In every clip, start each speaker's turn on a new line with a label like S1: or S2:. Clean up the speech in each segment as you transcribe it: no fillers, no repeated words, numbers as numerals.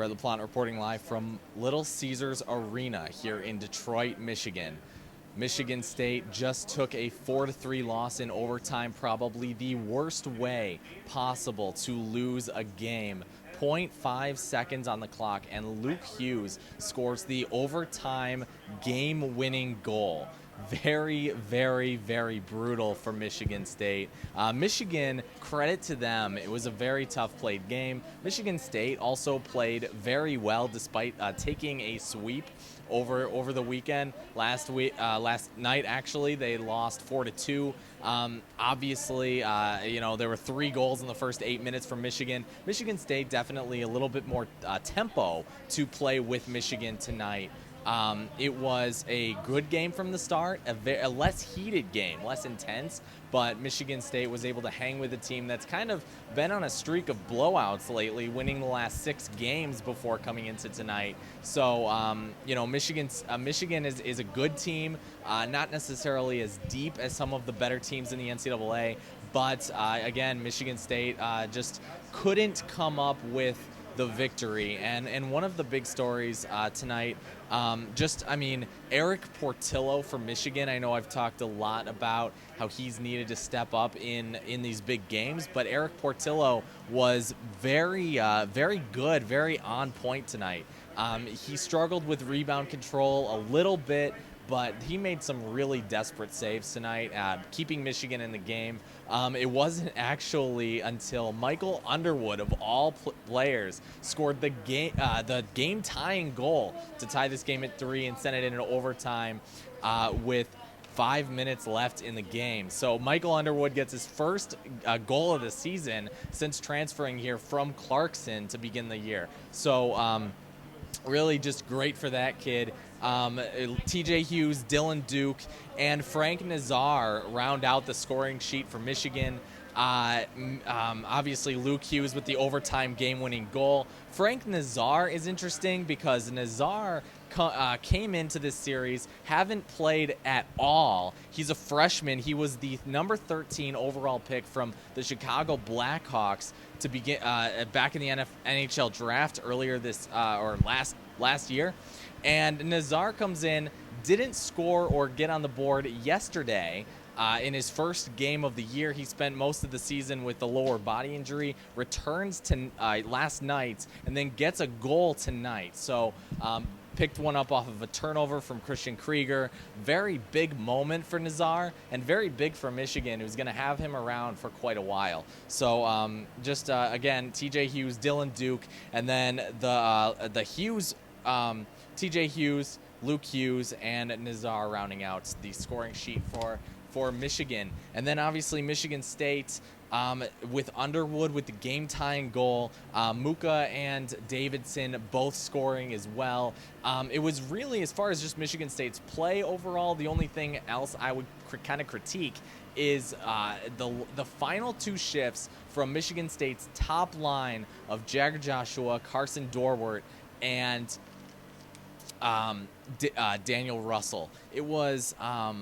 S1: Brett LaPlante reporting live from Little Caesars Arena here in Detroit, Michigan. Michigan State just took a 4-3 loss in overtime, probably the worst way possible to lose a game. 0.5 seconds on the clock, and Luke Hughes scores the overtime game-winning goal. Very, very, very brutal for Michigan State. Michigan, credit to them, it was a very tough played game. Michigan State also played very well despite taking a sweep over the weekend. Last night, actually, they lost 4-2. Obviously, there were 3 goals in the first 8 minutes from Michigan. Michigan State definitely a little bit more tempo to play with Michigan tonight. It was a good game from the start, a less heated game, less intense, but Michigan State was able to hang with a team that's kind of been on a streak of blowouts lately, winning the last 6 games before coming into tonight. So, Michigan is a good team, not necessarily as deep as some of the better teams in the NCAA, but again, Michigan State just couldn't come up with the victory. And one of the big stories tonight, Eric Portillo from Michigan. I know I've talked a lot about how he's needed to step up in these big games, but Eric Portillo was very good, very on point tonight. He struggled with rebound control a little bit, but he made some really desperate saves tonight, keeping Michigan in the game. It wasn't actually until Michael Underwood, of all players, scored the game-tying goal to tie this game at 3 and send it into overtime with 5 minutes left in the game. So Michael Underwood gets his first goal of the season since transferring here from Clarkson to begin the year. So really just great for that kid. TJ Hughes, Dylan Duke, and Frank Nazar round out the scoring sheet for Michigan. Obviously, Luke Hughes with the overtime game-winning goal. Frank Nazar is interesting because Nazar came into this series, haven't played at all. He's a freshman. He was the number 13 overall pick from the Chicago Blackhawks to begin back in the NHL draft earlier last year. And Nazar comes in, didn't score or get on the board yesterday. In his first game of the year, he spent most of the season with the lower body injury, returns to last night, and then gets a goal tonight. So picked one up off of a turnover from Christian Krieger. Very big moment for Nazar, and very big for Michigan, who's going to have him around for quite a while. So again, TJ Hughes, Dylan Duke, and then the Hughes, TJ Hughes, Luke Hughes, and Nazar rounding out the scoring sheet for Michigan. And then obviously Michigan State with Underwood with the game-tying goal, Muka and Davidson both scoring as well. It was really, as far as just Michigan State's play overall, the only thing else I would kind of critique is the final 2 shifts from Michigan State's top line of Jagger Joshua, Carson Dorwart, and Daniel Russell. It was a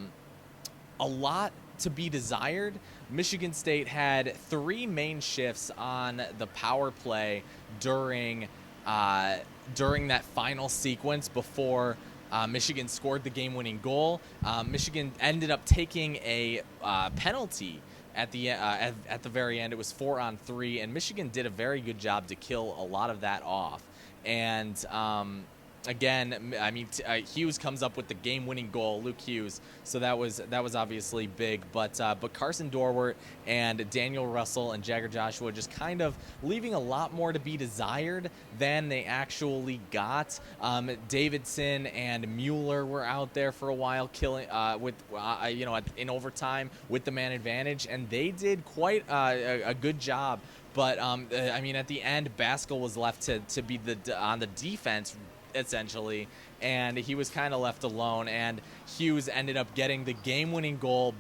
S1: lot to be desired. Michigan State had 3 main shifts on the power play during that final sequence before Michigan scored the game-winning goal. Michigan ended up taking a penalty at the very end. It was 4-on-3, and Michigan did a very good job to kill a lot of that off. And again, Hughes comes up with the game-winning goal, Luke Hughes. So that was obviously big. But Carson Dorwart and Daniel Russell and Jagger Joshua just kind of leaving a lot more to be desired than they actually got. Davidson and Mueller were out there for a while, killing in overtime with the man advantage, and they did quite a good job. But at the end, Baskell was left to be on the defense, essentially, and he was kind of left alone, and Hughes ended up getting the game-winning goal,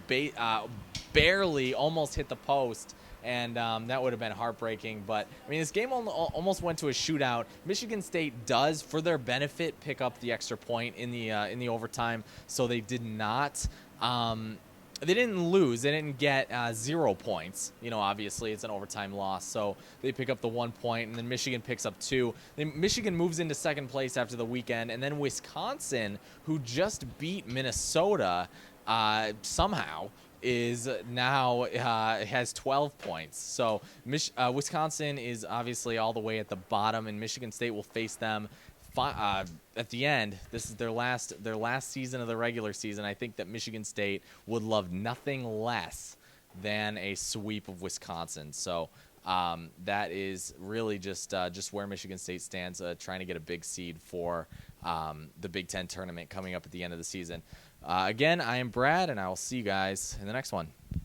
S1: barely almost hit the post, and that would have been heartbreaking. But this game almost went to a shootout. Michigan State does, for their benefit, pick up the extra point in the overtime, so they did not They didn't lose. They didn't get 0 points. Obviously it's an overtime loss, so they pick up the 1 point, and then Michigan picks up 2. Then Michigan moves into second place after the weekend, and then Wisconsin, who just beat Minnesota somehow, is now has 12 points. So Wisconsin is obviously all the way at the bottom, and Michigan State will face them at the end. This is their last season of the regular season. I think that Michigan State would love nothing less than a sweep of Wisconsin. So that is really just where Michigan State stands, trying to get a big seed for the Big Ten tournament coming up at the end of the season. Again, I am Brad, and I will see you guys in the next one.